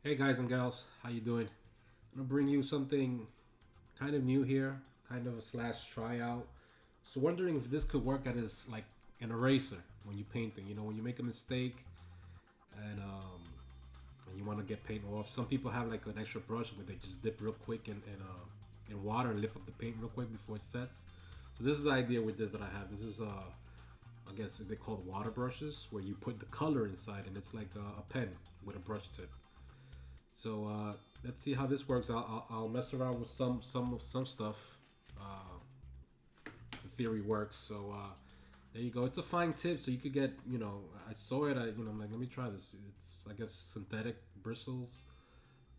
Hey guys and gals, how you doing? I'm gonna bring you something kind of new here, kind of a slash tryout. So wondering if this could work as like an eraser when you're painting. You know, when you make a mistake and and you want to get paint off. Some people have like an extra brush where they just dip real quick in water and lift up the paint real quick before it sets. So this is the idea with this that I have. This is I guess they call water brushes, where you put the color inside and it's like a pen with a brush tip. So let's see how this works. I'll mess around with some stuff. The theory works. So there you go. It's a fine tip, so you could get. You know, I saw it. I'm like, let me try this. It's I guess synthetic bristles,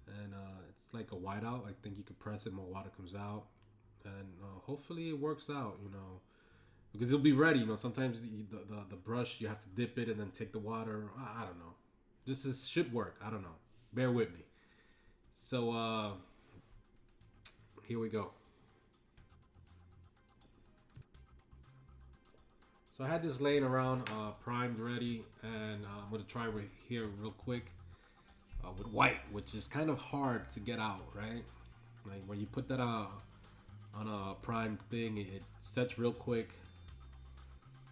and it's like a whiteout. I think you could press it, more water comes out, and hopefully it works out. You know, because it'll be ready. You know, sometimes the brush you have to dip it and then take the water. I don't know. This is should work. I don't know. Bear with me. So here we go. So I had this laying around, primed, ready, and I'm gonna try right here real quick with white, which is kind of hard to get out, right? Like when you put that on a primed thing, it sets real quick.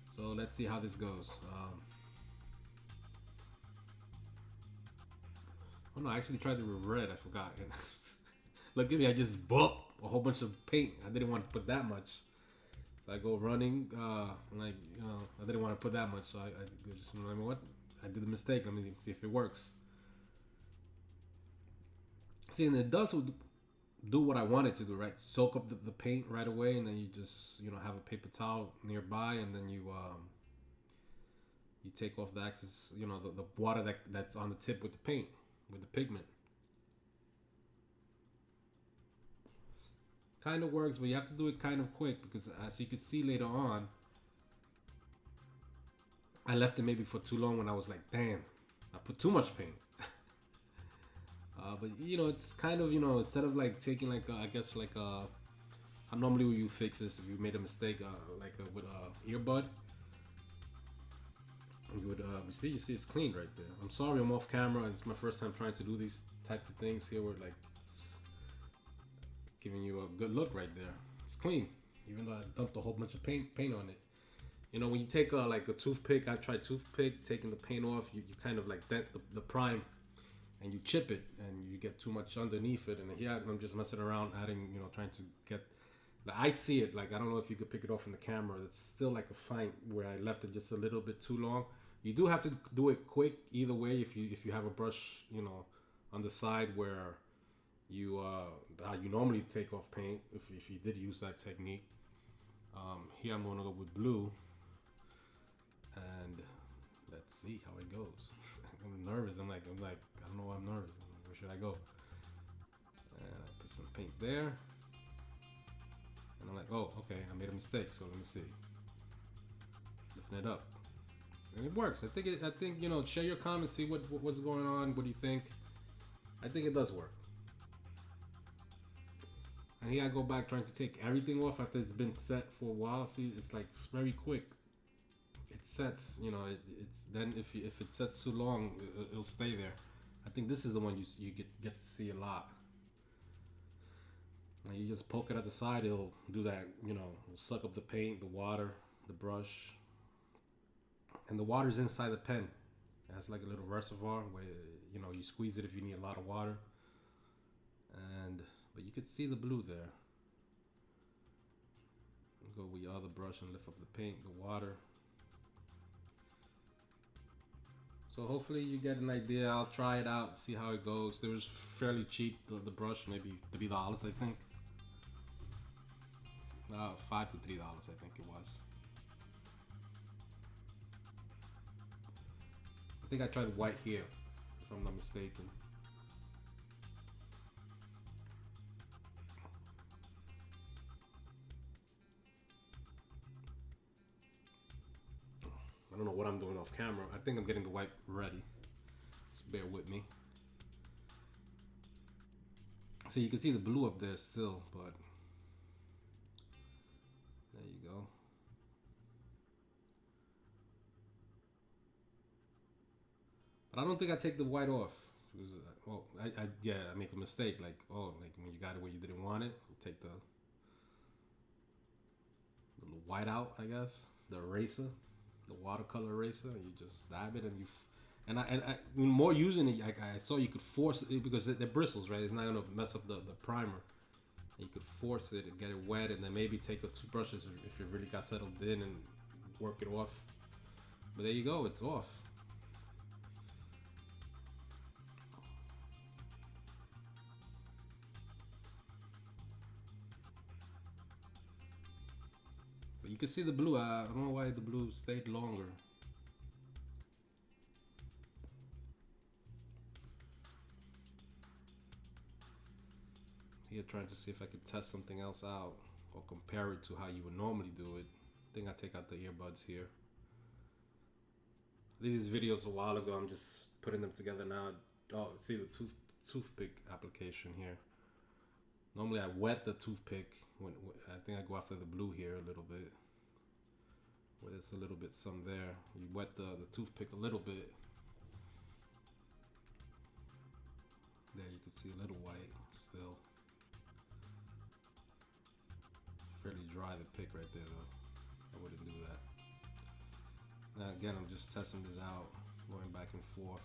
So let's see how this goes. Oh no, I actually tried the red. I forgot. Look at me, I just bumped a whole bunch of paint. I didn't want to put that much. So I go running, like, you know, I didn't want to put that much. So I just, you know what? I did the mistake. Let me see if it works. See, and it does do what I wanted to do, right? Soak up the paint right away, and then you just, you know, have a paper towel nearby, and then you take off the excess, you know, the water that's on the tip with the paint, with the pigment. Kind of works, but you have to do it kind of quick because, as you could see later on, I left it maybe for too long when I was like, damn, I put too much paint. But you know, it's kind of, you know, instead of like taking like I guess like how normally you fix this if you made a mistake like with a earbud, you would you see it's clean right there. I'm sorry I'm off camera. It's my first time trying to do these type of things here where like it's giving you a good look right there. It's clean, even though I dumped a whole bunch of paint on it. You know, when you take like a toothpick, I tried toothpick, taking the paint off, you kind of like dent the prime and you chip it and you get too much underneath it. And here I'm just messing around, adding, you know, trying to get, I see it, like, I don't know if you could pick it off in the camera. It's still like a fine where I left it just a little bit too long. You do have to do it quick either way if you have a brush, you know, on the side where you how you normally take off paint if you did use that technique. Here I'm gonna go with blue, and let's see how it goes. I'm nervous. I'm like I don't know why I'm nervous. I'm like, where should I go? And I put some paint there, and I'm like, oh, okay, I made a mistake. So let me see. Lifting it up, and it works. I think you know. Share your comments. See what's going on. What do you think? I think it does work. And here I go back trying to take everything off after it's been set for a while. See, it's like it's very quick. It sets, you know. It's then if it sets too long, it'll stay there. I think this is the one you get to see a lot. And you just poke it at the side, it'll do that. You know, it'll suck up the paint, the water, the brush, and the water's inside the pen. It has like a little reservoir where you know you squeeze it if you need a lot of water. But you could see the blue there. Go with your other brush and lift up the paint, the water. So hopefully you get an idea. I'll try it out, see how it goes. It was fairly cheap, the brush, maybe $3, I think. $5 to $3, I think it was. I think I tried white here, if I'm not mistaken. I don't know what I'm doing off camera. I think I'm getting the white ready. Just bear with me. So you can see the blue up there still, but there you go. But I don't think I take the white off. Because, well, I make a mistake. Like, oh, like when you got it where you didn't want it, you take the white out, I guess, the eraser, the watercolor eraser, and you just dab it, and I more using it, I saw you could force it because they're bristles, right? It's not gonna mess up the primer. You could force it and get it wet, and then maybe take a toothbrush if it really got settled in and work it off. But there you go, it's off. But you can see the blue. I don't know why the blue stayed longer. Here, trying to see if I could test something else out or compare it to how you would normally do it. I think I take out the earbuds here. These videos a while ago. I'm just putting them together now. Oh, see the toothpick application here. Normally I wet the toothpick. When I think I go after the blue here a little bit. Where there's a little bit some there. You wet the toothpick a little bit. There you can see a little white still. Fairly dry the pick right there though. I wouldn't do that. Now again, I'm just testing this out, going back and forth.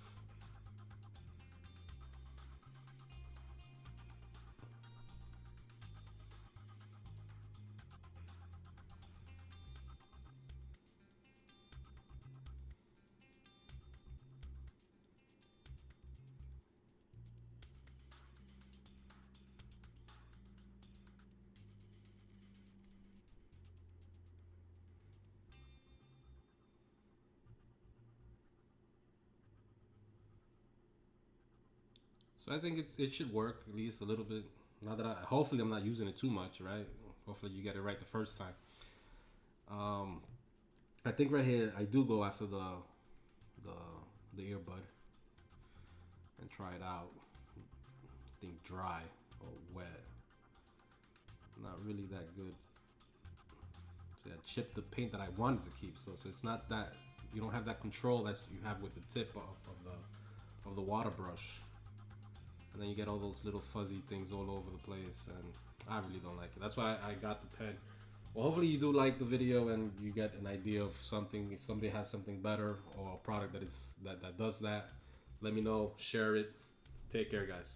So I think it should work at least a little bit. Now that hopefully I'm not using it too much, right? Hopefully you get it right the first time. I think right here I do go after the earbud and try it out. I think dry or wet, not really that good. See, I chipped the paint that I wanted to keep, so it's not that you don't have that control as you have with the tip of the water brush. And then you get all those little fuzzy things all over the place, and I really don't like it. That's why I got the pen. Well, hopefully you do like the video and you get an idea of something. If somebody has something better or a product that does that, let me know. Share it. Take care, guys.